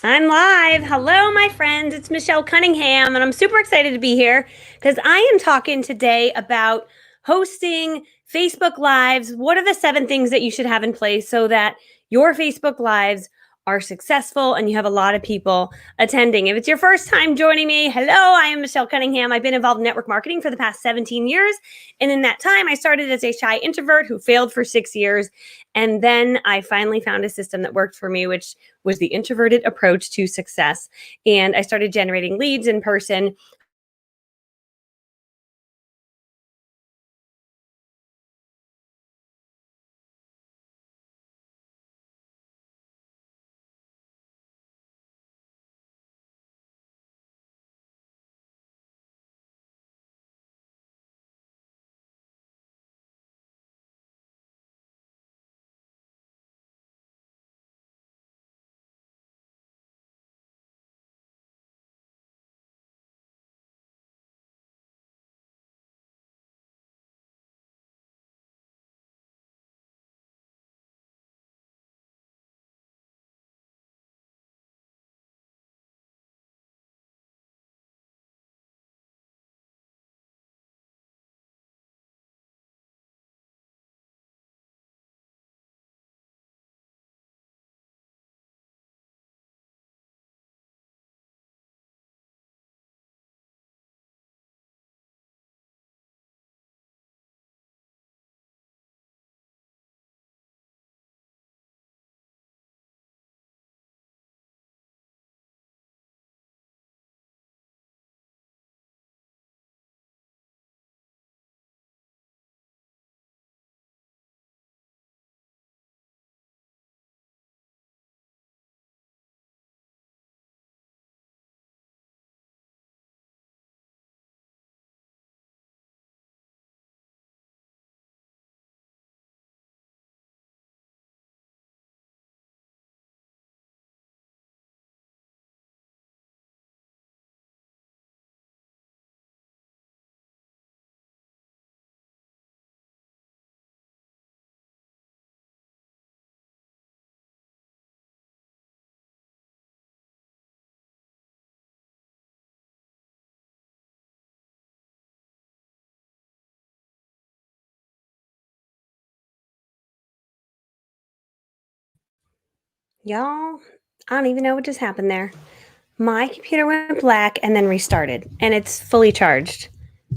I'm live. Hello, my friends. It's Michelle Cunningham, and I'm super excited to be here because I am talking today about hosting Facebook Lives. What are the 7 things that you should have in place so that your Facebook Lives are successful and you have a lot of people attending? If it's your first time joining me, hello, I am Michelle Cunningham. I've been involved in network marketing for the past 17 years. And in that time, I started as a shy introvert who failed for 6 years. And then I finally found a system that worked for me, which was the introverted approach to success. And I started generating leads in person. Y'all, I don't even know what just happened there. My computer went black and then restarted, and it's fully charged.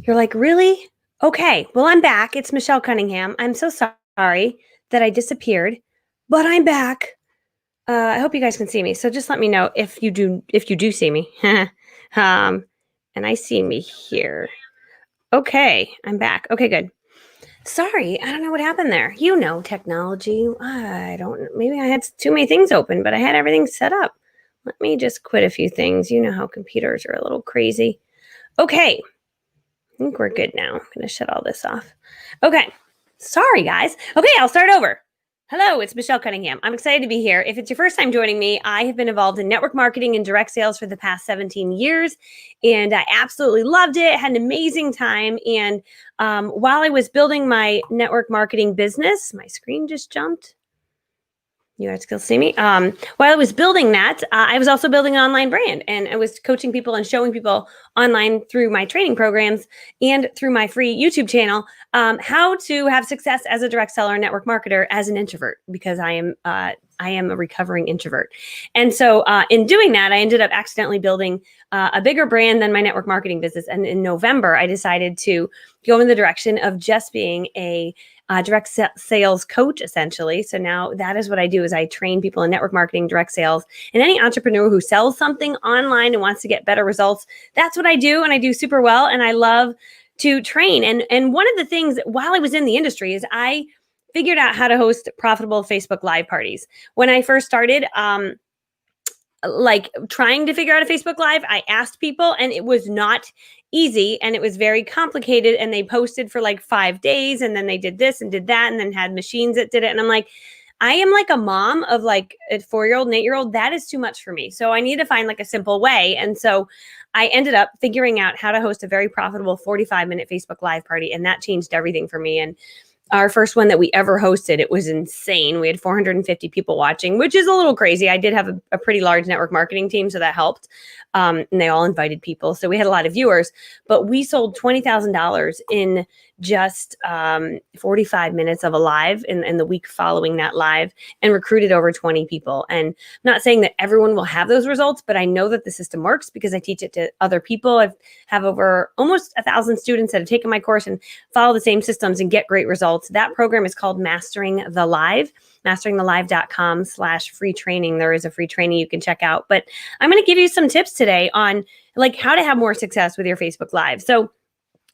You're like, really? Okay, well, I'm back. It's Michelle Cunningham. I'm so sorry that I disappeared, but I'm back. I hope you guys can see me. So just let me know if you do see me. um, and I see me here. Okay, I'm back. Okay, good. Sorry, I don't know what happened there. You know, technology. I don't. Maybe I had too many things open, but I had everything set up. Let me just quit a few things. You know how computers are a little crazy. Okay, I think we're good now. I'm going to shut all this off. Okay. Sorry, guys. Okay, I'll start over. Hello, it's Michelle Cunningham. I'm excited to be here. If it's your first time joining me, I have been involved in network marketing and direct sales for the past 17 years, and I absolutely loved it. Had an amazing time. And while I was building my network marketing business, my screen just jumped. You guys still see me? While I was building that, I was also building an online brand, and I was coaching people and showing people online through my training programs and through my free YouTube channel how to have success as a direct seller and network marketer as an introvert, because I am a recovering introvert. And so in doing that, I ended up accidentally building a bigger brand than my network marketing business. And in November, I decided to go in the direction of just being a direct sales coach, essentially. So now that is what I do: is I train people in network marketing, direct sales, and any entrepreneur who sells something online and wants to get better results. That's what I do, and I do super well. And I love to train. And one of the things while I was in the industry is I figured out how to host profitable Facebook Live parties. When I first started, like trying to figure out a Facebook Live, I asked people, and it was not easy, and it was very complicated. And they posted for like 5 days, and then they did this and did that, and then had machines that did it. And I'm like, I am like a mom of like a 4-year-old and 8-year-old. That is too much for me. So I need to find like a simple way. And so I ended up figuring out how to host a very profitable 45-minute Facebook Live party, and that changed everything for me. And our first one that we ever hosted. It was insane. We had 450 people watching, which is a little crazy. I did have a pretty large network marketing team, so that helped. And they all invited people. So we had a lot of viewers, but we sold $20,000 in just 45 minutes of a live in the week following that live, and recruited over 20 people. And I'm not saying that everyone will have those results, but I know that the system works because I teach it to other people. I have over almost 1,000 students that have taken my course and follow the same systems and get great results. That program is called Mastering the Live, masteringthelive.com/free training. There is a free training you can check out, but I'm going to give you some tips today on like how to have more success with your Facebook Live. So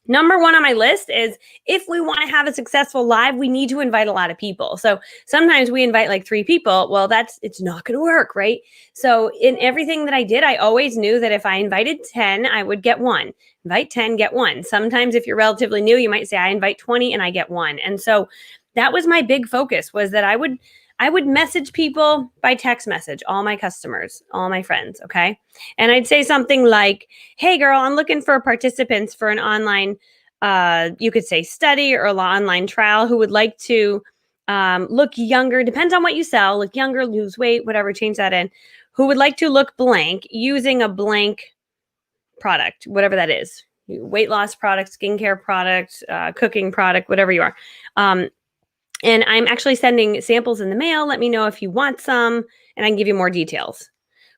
number one on my list is, if we want to have a successful live, we need to invite a lot of people. So sometimes we invite like 3 people. Well, it's not going to work, right? So in everything that I did, I always knew that if I invited 10, I would get 1. Invite 10, get 1. Sometimes if you're relatively new, you might say I invite 20 and I get 1. And so that was my big focus, was that I would message people by text message, all my customers, all my friends, okay? And I'd say something like, hey girl, I'm looking for participants for an online, you could say study or online trial, who would like to look younger, depends on what you sell, look younger, lose weight, whatever, change that in, who would like to look blank using a blank product, whatever that is, weight loss product, skincare product, cooking product, whatever you are. And I'm actually sending samples in the mail. Let me know if you want some, and I can give you more details.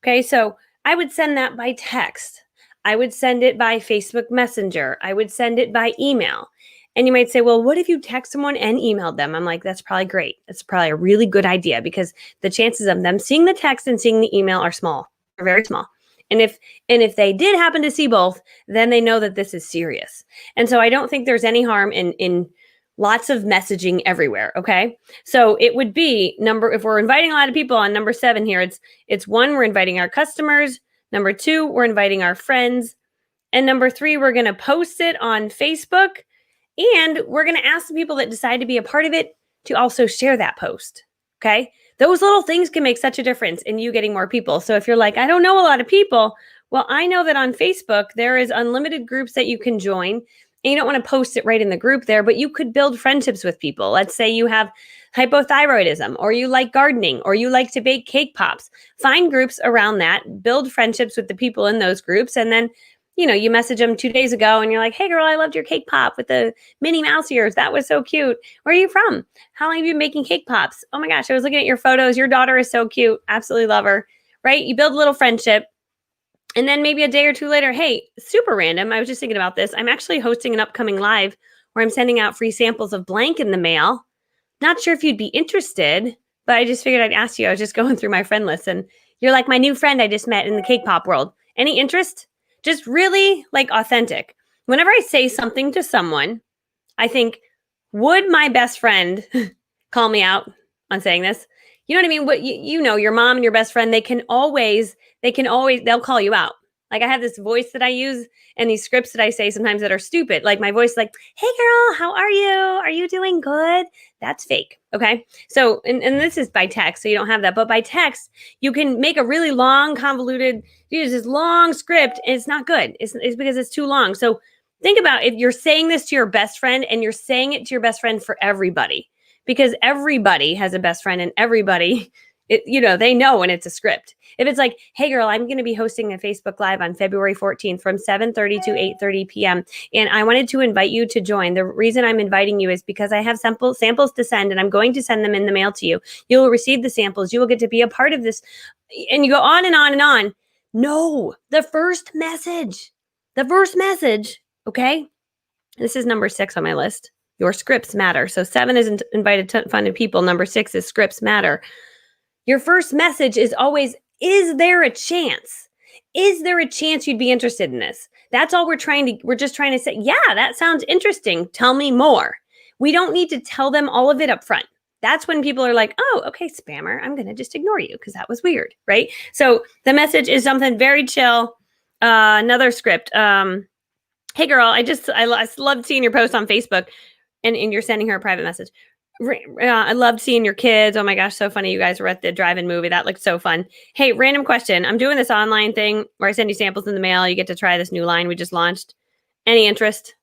Okay, so I would send that by text. I would send it by Facebook Messenger. I would send it by email. And you might say, well, what if you text someone and emailed them? I'm like, that's probably great. That's probably a really good idea, because the chances of them seeing the text and seeing the email are small. They're very small. And if they did happen to see both, then they know that this is serious. And so I don't think there's any harm in lots of messaging everywhere. Okay. So it would be if we're inviting a lot of people on number 7 here, it's 1, we're inviting our customers. Number 2, we're inviting our friends. And number 3, we're going to post it on Facebook, and we're going to ask the people that decide to be a part of it to also share that post. Okay. Those little things can make such a difference in you getting more people. So if you're like, I don't know a lot of people, well, I know that on Facebook, there is unlimited groups that you can join. And you don't want to post it right in the group there, but you could build friendships with people. Let's say you have hypothyroidism, or you like gardening, or you like to bake cake pops. Find groups around that, build friendships with the people in those groups. And then, you message them 2 days ago and you're like, hey girl, I loved your cake pop with the Minnie Mouse ears. That was so cute. Where are you from? How long have you been making cake pops? Oh my gosh, I was looking at your photos. Your daughter is so cute. Absolutely love her, right? You build a little friendship. And then maybe a day or 2 later, hey, super random, I was just thinking about this. I'm actually hosting an upcoming live where I'm sending out free samples of blank in the mail. Not sure if you'd be interested, but I just figured I'd ask you. I was just going through my friend list, and you're like my new friend I just met in the cake pop world. Any interest? Just really like authentic. Whenever I say something to someone, I think, would my best friend call me out on saying this? You know what I mean? What your mom and your best friend, they'll call you out. Like I have this voice that I use and these scripts that I say sometimes that are stupid. Like my voice, like, hey girl, how are you? Are you doing good? That's fake. Okay. So, and this is by text, so you don't have that, but by text, you can make a really long, convoluted, use this long script, and it's not good. It's because it's too long. So think about if you're saying this to your best friend, and you're saying it to your best friend for everybody, because everybody has a best friend, and everybody, they know when it's a script. If it's like, hey girl, I'm going to be hosting a Facebook Live on February 14th from 7:30 to 8:30 p.m. And I wanted to invite you to join. The reason I'm inviting you is because I have samples to send, and I'm going to send them in the mail to you. You will receive the samples. You will get to be a part of this. And you go on and on and on. No, the first message, okay? This is number 6 on my list. Your scripts matter. So 7 is invited funded people. Number 6 is scripts matter. Your first message is always, is there a chance? Is there a chance you'd be interested in this? That's all we're just trying to say, yeah, that sounds interesting. Tell me more. We don't need to tell them all of it up front. That's when people are like, oh, okay, spammer, I'm going to just ignore you because that was weird, right? So the message is something very chill. Another script. Hey girl, I loved seeing your post on Facebook, and you're sending her a private message. I loved seeing your kids. Oh my gosh, so funny. You guys were at the drive-in movie. That looked so fun. Hey, random question. I'm doing this online thing where I send you samples in the mail. You get to try this new line we just launched. Any interest?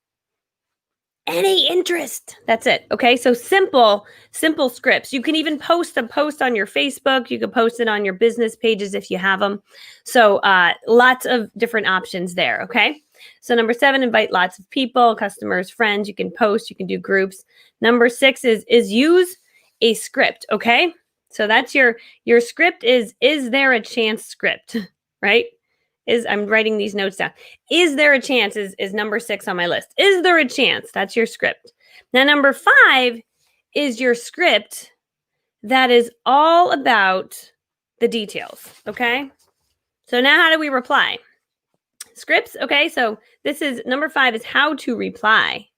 any interest. That's it. Okay. So simple scripts. You can even post a post on your Facebook. You can post it on your business pages if you have them. So lots of different options there. Okay. So number 7, invite lots of people, customers, friends. You can post, you can do groups. Number 6 is use a script. Okay. So that's your script is there a chance script, right? I'm writing these notes down. Is there a chance is number 6 on my list. Is there a chance? That's your script. Now, number 5 is your script that is all about the details. Okay. So now how do we reply? Scripts. Okay. So this is number 5 is how to reply.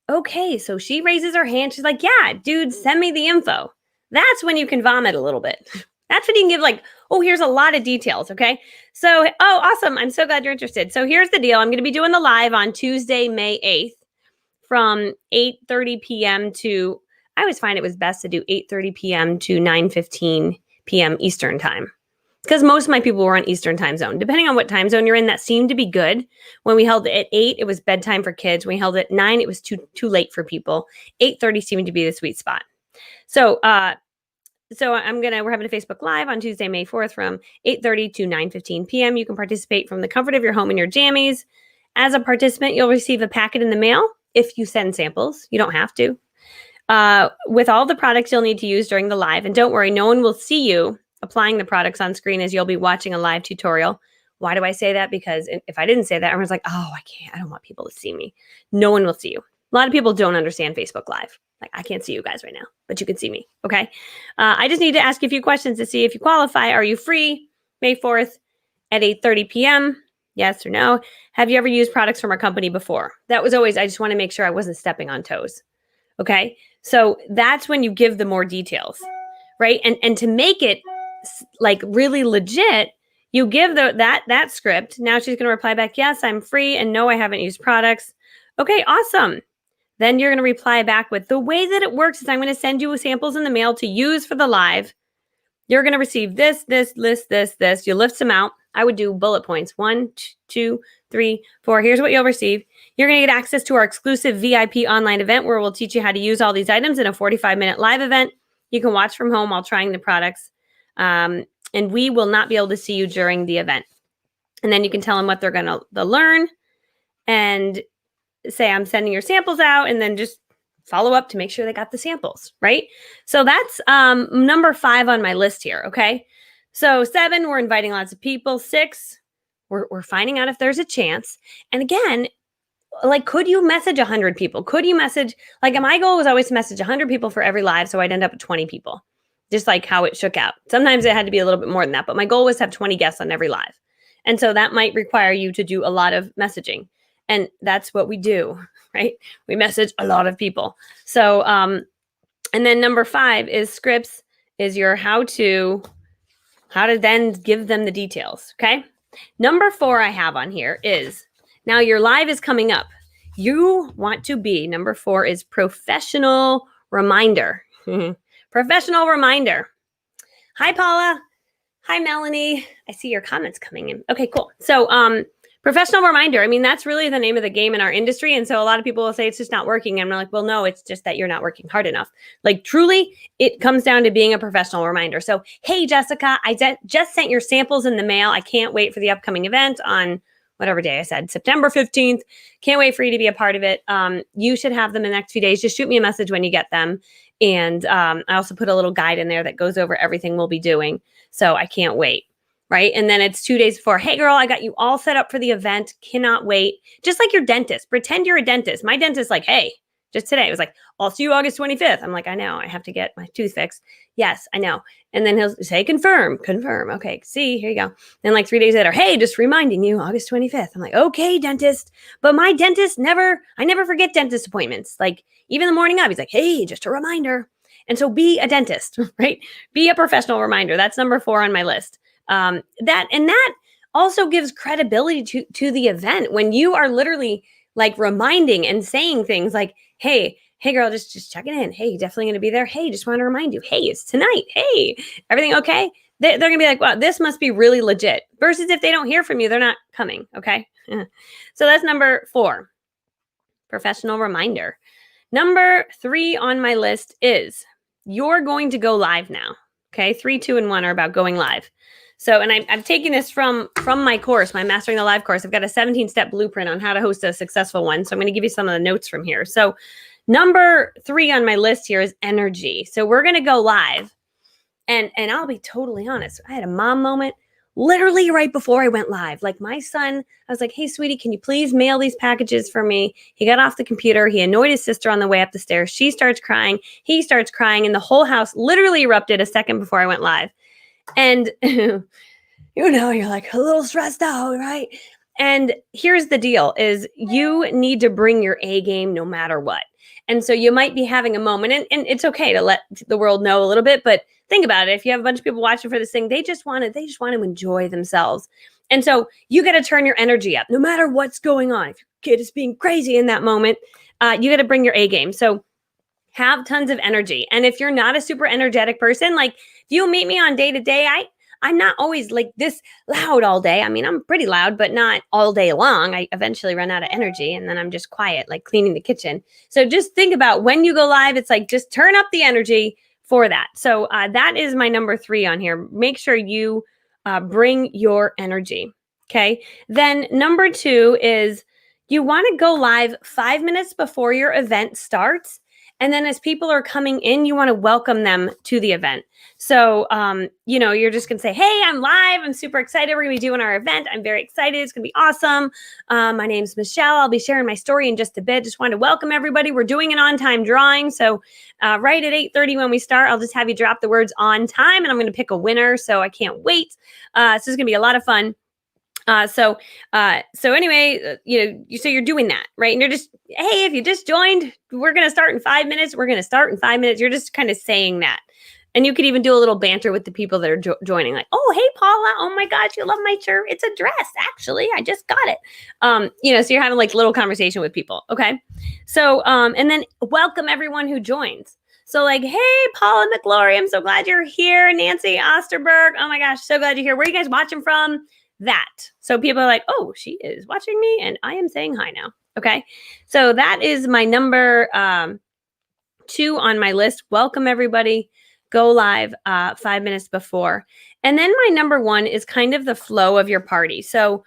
Okay. So she raises her hand. She's like, yeah, dude, send me the info. That's when you can vomit a little bit. That's when you can give like, oh, here's a lot of details. Okay. So, oh, awesome. I'm so glad you're interested. So here's the deal. I'm going to be doing the live on Tuesday, May 8th from 8:30 p.m. to, I always find it was best to do 8:30 p.m. to 9:15 p.m. Eastern time. Because most of my people were on Eastern time zone. Depending on what time zone you're in, that seemed to be good. When we held it at 8, it was bedtime for kids. When we held it at 9, it was too late for people. 8:30 seemed to be the sweet spot. So, we're having a Facebook Live on Tuesday, May 4th from 8:30 to 9:15 p.m. You can participate from the comfort of your home in your jammies. As a participant, you'll receive a packet in the mail if you send samples. You don't have to. With all the products you'll need to use during the live. And don't worry, no one will see you applying the products on screen as you'll be watching a live tutorial. Why do I say that? Because if I didn't say that, everyone's like, oh, I can't. I don't want people to see me. No one will see you. A lot of people don't understand Facebook Live. Like, I can't see you guys right now, but you can see me. Okay. I just need to ask you a few questions to see if you qualify. Are you free May 4th at 8:30 p.m.? Yes or no? Have you ever used products from our company before? That was always, I just want to make sure I wasn't stepping on toes. Okay. So that's when you give the more details, right? And to make it like really legit, you give that script. Now she's going to reply back, yes, I'm free. And no, I haven't used products. Okay, awesome. Then you're going to reply back with the way that it works is I'm going to send you samples in the mail to use for the live. You're going to receive this. You lift them out. I would do bullet points. 1, 2, 3, 4. Here's what you'll receive. You're going to get access to our exclusive VIP online event where we'll teach you how to use all these items in a 45-minute live event. You can watch from home while trying the products. And we will not be able to see you during the event. And then you can tell them what they're going to learn and say, I'm sending your samples out, and then just follow up to make sure they got the samples, right? So that's number 5 on my list here, okay? So 7, we're inviting lots of people. 6, we're finding out if there's a chance. And again, like, could you message 100 people? Could you message, like, my goal was always to message 100 people for every live, so I'd end up with 20 people, just like how it shook out. Sometimes it had to be a little bit more than that, but my goal was to have 20 guests on every live. And so that might require you to do a lot of messaging. And that's what we do, right? We message a lot of people. So, and then number 5 is scripts, is your how to then give them the details, okay? Number 4 I have on here is, now your live is coming up. You want to be, number 4 is professional reminder. Professional reminder. Hi, Paula. Hi, Melanie. I see your comments coming in. Okay, cool. So, professional reminder. I mean, that's really the name of the game in our industry. And so a lot of people will say it's just not working. And I'm like, well, no, it's just that you're not working hard enough. Like, truly, it comes down to being a professional reminder. So, hey, Jessica, I just sent your samples in the mail. I can't wait for the upcoming event on whatever day I said, September 15th. Can't wait for you to be a part of it. You should have them in the next few days. Just shoot me a message when you get them. And I also put a little guide in there that goes over everything we'll be doing. So I can't wait. Right. And then it's 2 days before. Hey, girl, I got you all set up for the event. Cannot wait. Just like your dentist. Pretend you're a dentist. My dentist, like, hey, just today, it was like, I'll see you August 25th. I'm like, I know. I have to get my tooth fixed. Yes, I know. And then he'll say, confirm. Okay, see, here you go. Then like 3 days later, hey, just reminding you, August 25th. I'm like, okay, dentist. But my dentist I never forget dentist appointments. Like, even the morning of, he's like, hey, just a reminder. And so be a dentist, right? Be a professional reminder. That's number 4 on my list. That also gives credibility to the event when you are literally like reminding and saying things like, hey girl, just checking in. Hey, definitely going to be there. Hey, just want to remind you. Hey, it's tonight. Hey, everything okay? They're going to be like, wow, this must be really legit. Versus if they don't hear from you, they're not coming. Okay. So that's number 4. professional reminder. Number 3 on my list is you're going to go live now. Okay, 3, 2, and 1 are about going live. So, and I've taken this from my course, my Mastering the Live course. I've got a 17-step blueprint on how to host a successful one. So I'm going to give you some of the notes from here. So number 3 on my list here is energy. So we're going to go live. And I'll be totally honest. I had a mom moment literally right before I went live. Like my son, I was like, hey, sweetie, can you please mail these packages for me? He got off the computer. He annoyed his sister on the way up the stairs. She starts crying. He starts crying. And the whole house literally erupted a second before I went live. And, you're like a little stressed out, right? And here's the deal is you need to bring your A game no matter what. And so you might be having a moment and it's okay to let the world know a little bit, but think about it. If you have a bunch of people watching for this thing, they just want to enjoy themselves. And so you got to turn your energy up no matter what's going on. If your kid is being crazy in that moment, you got to bring your A game. So have tons of energy. And if you're not a super energetic person, like if you meet me on day to day, I'm not always like this loud all day. I mean, I'm pretty loud, but not all day long. I eventually run out of energy and then I'm just quiet, like cleaning the kitchen. So just think about when you go live, it's like, just turn up the energy for that. So that is my number 3 on here. Make sure you bring your energy. Okay. Then number 2 is you want to go live 5 minutes before your event starts. And then as people are coming in, you want to welcome them to the event. So, you're just going to say, hey, I'm live. I'm super excited. We're going to be doing our event. I'm very excited. It's going to be awesome. My name's Michelle. I'll be sharing my story in just a bit. Just want to welcome everybody. We're doing an on-time drawing. So right at 8:30 when we start, I'll just have you drop the words on time and I'm going to pick a winner. So I can't wait. So it's going to be a lot of fun. So anyway, so you're doing that, right? And you're just, hey, if you just joined, we're going to start in 5 minutes. We're going to start in 5 minutes. You're just kind of saying that. And you could even do a little banter with the people that are joining. Like, oh, hey, Paula. Oh my gosh, you love my shirt. It's a dress. Actually, I just got it. So you're having like little conversation with people. Okay. So, and then welcome everyone who joins. So like, hey, Paula McGlory, I'm so glad you're here. Nancy Osterberg. Oh my gosh, so glad you're here. Where are you guys watching from? That. So people are like, oh, she is watching me and I am saying hi now. Okay. So that is my number 2 on my list. Welcome everybody. Go live 5 minutes before. And then my number 1 is kind of the flow of your party. So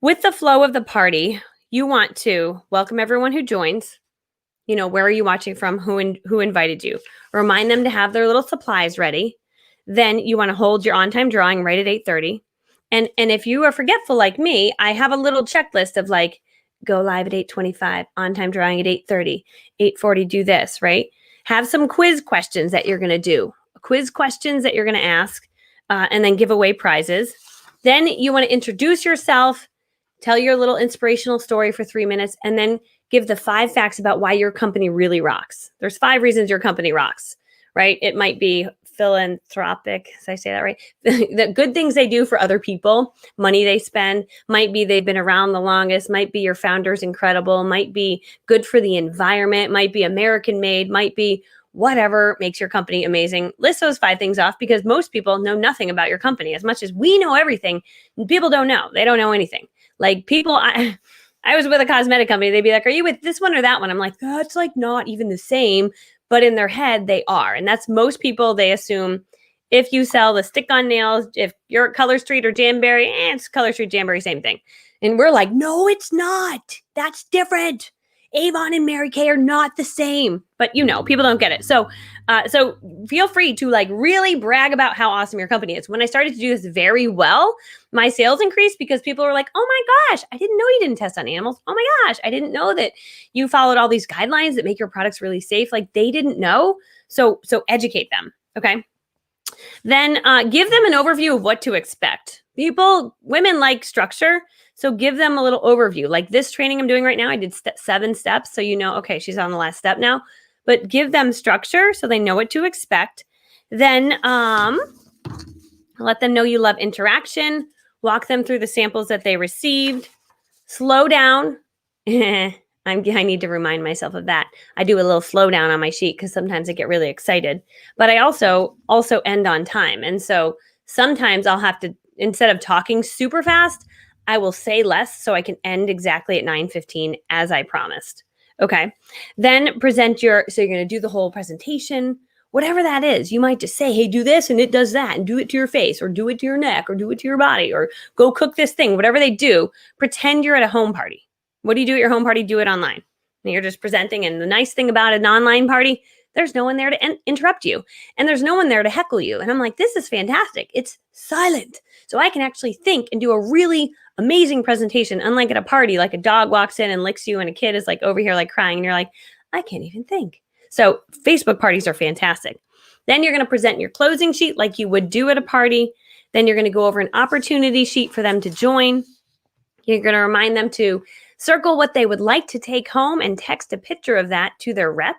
with the flow of the party, you want to welcome everyone who joins. Where are you watching from? Who invited you? Remind them to have their little supplies ready. Then you want to hold your on-time drawing right at 8:30. And if you are forgetful like me, I have a little checklist of like, go live at 8:25, on-time drawing at 8:30, 8:40, do this, right? Have some quiz questions that you're going to do, quiz questions that you're going to ask, and then give away prizes. Then you want to introduce yourself, tell your little inspirational story for 3 minutes, and then give the 5 facts about why your company really rocks. There's 5 reasons your company rocks, right? It might be philanthropic. Did I say that right? The good things they do for other people, money they spend, might be they've been around the longest, might be your founder's incredible, might be good for the environment, might be American made, might be whatever makes your company amazing. List those 5 things off because most people know nothing about your company. As much as we know everything, people don't know. They don't know anything. Like people, I was with a cosmetic company. They'd be like, are you with this one or that one? I'm like, that's like not even the same. But in their head, they are. And that's most people, they assume if you sell the stick-on nails, if you're at Color Street or Jamberry, it's Color Street, Jamberry, same thing. And we're like, no, it's not. That's different. Avon and Mary Kay are not the same. But people don't get it. So feel free to like really brag about how awesome your company is. When I started to do this very well, my sales increased because people were like, oh my gosh, I didn't know you didn't test on animals. Oh my gosh, I didn't know that you followed all these guidelines that make your products really safe. Like they didn't know. So educate them. Okay. Then give them an overview of what to expect. Women like structure. So give them a little overview. Like this training I'm doing right now, I did 7 steps. So okay, she's on the last step now. But give them structure so they know what to expect. Then let them know you love interaction. Walk them through the samples that they received. Slow down. I need to remind myself of that. I do a little slow down on my sheet because sometimes I get really excited. But I also end on time. And so sometimes I'll have to, instead of talking super fast, I will say less so I can end exactly at 9:15 as I promised. Okay. Then present so you're going to do the whole presentation, whatever that is. You might just say, hey, do this and it does that, and do it to your face, or do it to your neck, or do it to your body, or go cook this thing, whatever they do. Pretend you're at a home party. What do you do at your home party? Do it online. And you're just presenting. And the nice thing about an online party, there's no one there to interrupt you, and there's no one there to heckle you. And I'm like, this is fantastic. It's silent. So I can actually think and do a really amazing presentation, unlike at a party, like a dog walks in and licks you and a kid is like over here like crying and you're like, I can't even think. So Facebook parties are fantastic. Then you're going to present your closing sheet like you would do at a party. Then you're going to go over an opportunity sheet for them to join. You're going to remind them to circle what they would like to take home and text a picture of that to their rep,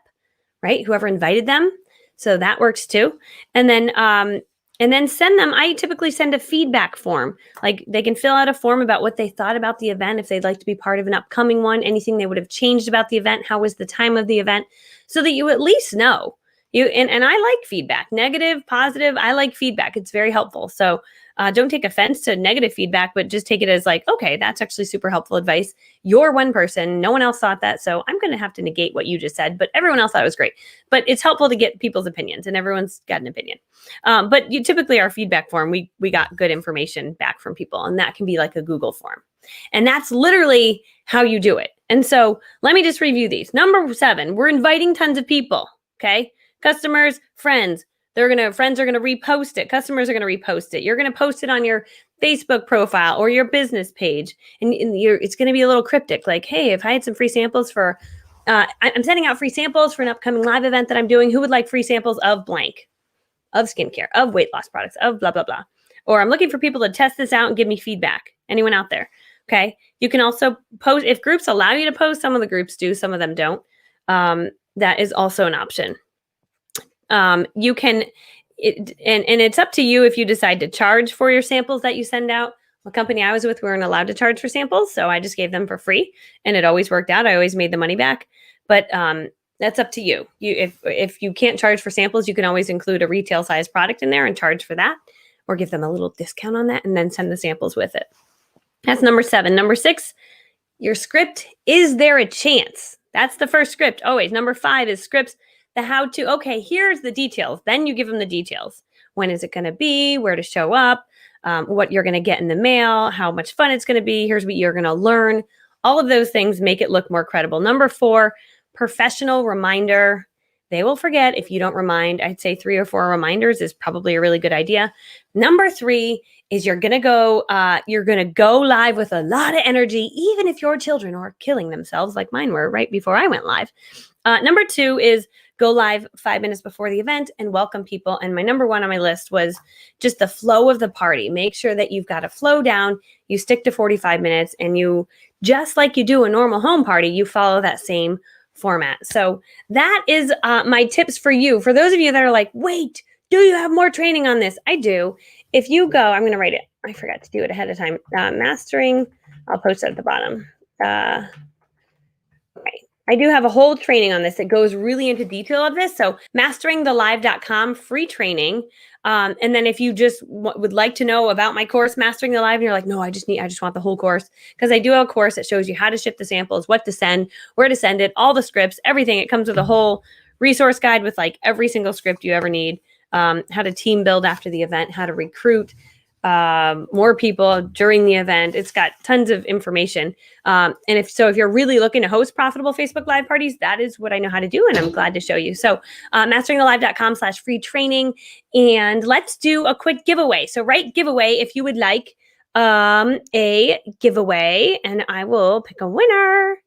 right? Whoever invited them. So that works too. And then send them, I typically send a feedback form. Like they can fill out a form about what they thought about the event, if they'd like to be part of an upcoming one, anything they would have changed about the event, how was the time of the event, so that you at least know. And I like feedback, negative, positive. I like feedback. It's very helpful. So don't take offense to negative feedback, but just take it as like, okay, that's actually super helpful advice. You're one person. No one else thought that. So I'm going to have to negate what you just said, but everyone else thought it was great. But it's helpful to get people's opinions, and everyone's got an opinion. But typically our feedback form, we got good information back from people, and that can be like a Google form. And that's literally how you do it. And so let me just review these. Number 7, we're inviting tons of people. Okay. Customers, friends. Friends are going to repost it. Customers are going to repost it. You're going to post it on your Facebook profile or your business page. And it's going to be a little cryptic. Like, hey, if I had some free samples for, I'm sending out free samples for an upcoming live event that I'm doing. Who would like free samples of blank, of skincare, of weight loss products, of blah, blah, blah. Or I'm looking for people to test this out and give me feedback. Anyone out there? Okay. You can also post, if groups allow you to post, some of the groups do, some of them don't. That is also an option. You can, and it's up to you if you decide to charge for your samples that you send out. The company I was with, we weren't allowed to charge for samples, so I just gave them for free, and it always worked out. I always made the money back, but that's up to you. If you can't charge for samples, you can always include a retail size product in there and charge for that, or give them a little discount on that, and then send the samples with it. That's number 7. Number 6, your script. Is there a chance? That's the first script. Always. Number 5 is scripts. The how to, okay, here's the details. Then you give them the details. When is it going to be? Where to show up? What you're going to get in the mail? How much fun it's going to be? Here's what you're going to learn. All of those things make it look more credible. Number 4, professional reminder. They will forget if you don't remind. I'd say 3 or 4 reminders is probably a really good idea. Number 3 is you're going to go live with a lot of energy, even if your children are killing themselves like mine were right before I went live. Number 2 is go live 5 minutes before the event and welcome people. And my number 1 on my list was just the flow of the party. Make sure that you've got a flow down. You stick to 45 minutes, and you, just like you do a normal home party, you follow that same format. So that is my tips for you. For those of you that are like, wait, do you have more training on this? I do. If you go, I'm going to write it. I forgot to do it ahead of time. Mastering, I'll post it at the bottom. Right. I do have a whole training on this that goes really into detail of this. So masteringthelive.com, free training. And then if you just would like to know about my course, Mastering the Live, and you're like, no, I just want the whole course, because I do have a course that shows you how to ship the samples, what to send, where to send it, all the scripts, everything. It comes with a whole resource guide with like every single script you ever need, how to team build after the event, how to recruit more people during the event. It's got tons of information. And if you're really looking to host profitable Facebook Live parties, that is what I know how to do, and I'm glad to show you. So masteringthelive.com/free training. And let's do a quick giveaway. So write giveaway if you would like a giveaway, and I will pick a winner.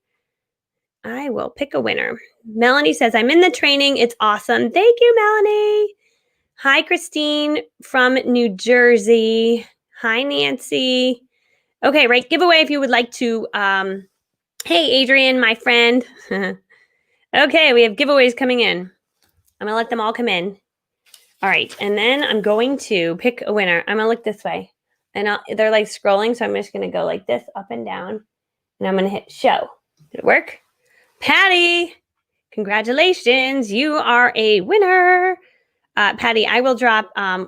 Melanie says, I'm in the training. It's awesome. Thank you, Melanie. Hi, Christine from New Jersey. Hi, Nancy. Okay, right. Giveaway if you would like to. Hey, Adrian, my friend. Okay, we have giveaways coming in. I'm going to let them all come in. All right, and then I'm going to pick a winner. I'm going to look this way. And they're like scrolling, so I'm just going to go like this, up and down. And I'm going to hit show. Did it work? Patty, congratulations. You are a winner. Patty, I will drop I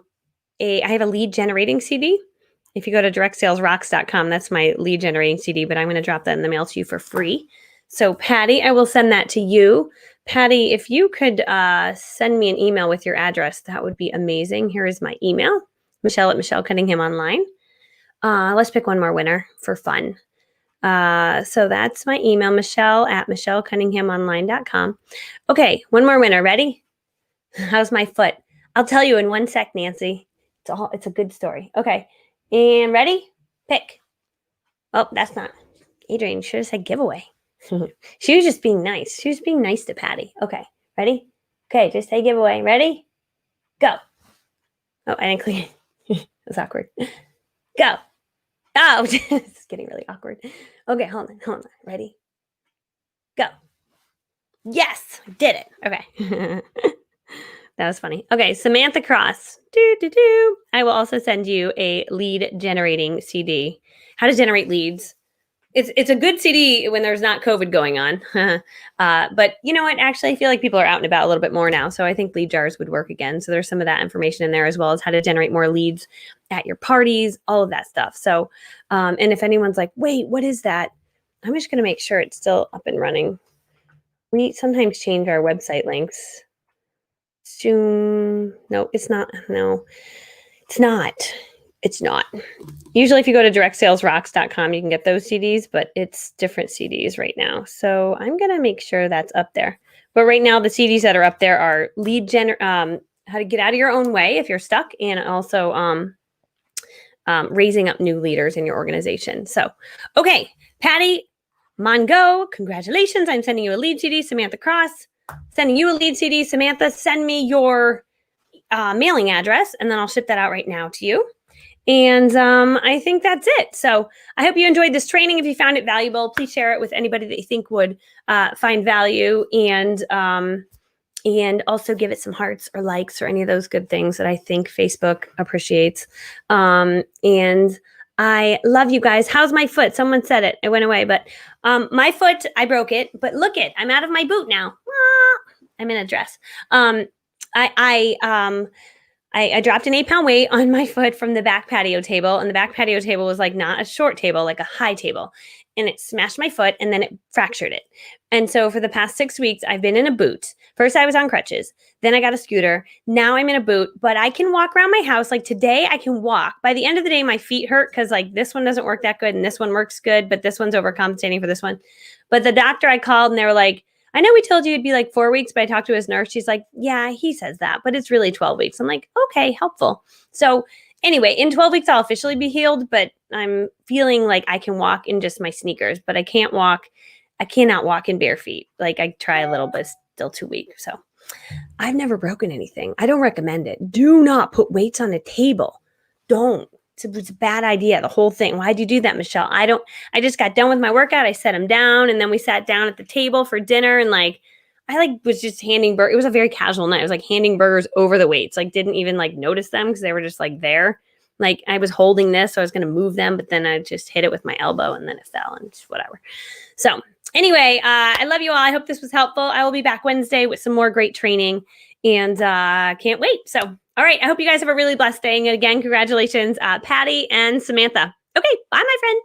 have a lead generating CD. If you go to directsalesrocks.com, that's my lead generating CD, but I'm going to drop that in the mail to you for free. So Patty, I will send that to you. Patty, if you could send me an email with your address, that would be amazing. Here is my email, Michelle at Michelle Cunningham Online. Let's pick one more winner for fun. So that's my email, Michelle at MichelleCunninghamOnline.com. Okay, one more winner. Ready? How's my foot? I'll tell you in 1 sec, Nancy. It's a good story. Okay. And ready? Pick. Oh, that's not. Adrian should have said giveaway. She was just being nice. She was being nice to Patty. Okay. Ready? Okay, just say giveaway. Ready? Go. Oh, I didn't click it. That's awkward. Go. Oh, it's getting really awkward. Okay, hold on. Ready? Go. Yes, I did it. Okay. That was funny. Okay, Samantha Cross. I will also send you a lead generating CD. How to generate leads. It's a good CD when there's not COVID going on. But you know what? Actually, I feel like people are out and about a little bit more now. So I think lead jars would work again. So there's some of that information in there, as well as how to generate more leads at your parties, all of that stuff. So, and if anyone's like, wait, what is that? I'm just going to make sure it's still up and running. We sometimes change our website links. No, it's not. No, it's not. It's not. Usually if you go to directsalesrocks.com, you can get those CDs, but it's different CDs right now. So I'm going to make sure that's up there. But right now the CDs that are up there are how to get out of your own way if you're stuck, and also raising up new leaders in your organization. So, okay, Patty Mongo, congratulations. I'm sending you a lead CD, Samantha Cross. Sending you a lead CD, Samantha. Send me your mailing address, and then I'll ship that out right now to you. And I think that's it. So I hope you enjoyed this training. If you found it valuable, please share it with anybody that you think would find value, and also give it some hearts or likes or any of those good things that I think Facebook appreciates. And I love you guys. How's my foot? Someone said it. It went away. But my foot, I broke it. But look it, I'm out of my boot now. I'm in a dress. I dropped an 8-pound weight on my foot from the back patio table, and the back patio table was like not a short table, like a high table, and it smashed my foot, and then it fractured it. And so for the past 6 weeks, I've been in a boot. First, I was on crutches. Then I got a scooter. Now I'm in a boot, but I can walk around my house. Like today, I can walk. By the end of the day, my feet hurt because like this one doesn't work that good, and this one works good, but this one's overcompensating for this one. But the doctor I called, and they were like, I know we told you it'd be like 4 weeks, but I talked to his nurse. She's like, yeah, he says that, but it's really 12 weeks. I'm like, okay, helpful. So anyway, in 12 weeks, I'll officially be healed, but I'm feeling like I can walk in just my sneakers, but I cannot walk in bare feet. Like I try a little, but it's still too weak. So I've never broken anything. I don't recommend it. Do not put weights on a table. Don't. It's a bad idea, the whole thing. Why'd you do that, Michelle? I just got done with my workout. I set him down, and then we sat down at the table for dinner, and I was just handing burgers. It was a very casual night. I was like handing burgers over the weights. Like didn't even like notice them because they were just like there. Like I was holding this, so I was going to move them, but then I just hit it with my elbow, and then it fell, and whatever. So anyway, I love you all. I hope this was helpful. I will be back Wednesday with some more great training, and can't wait. So, all right. I hope you guys have a really blessed day. And again, congratulations, Patty and Samantha. Okay. Bye, my friends.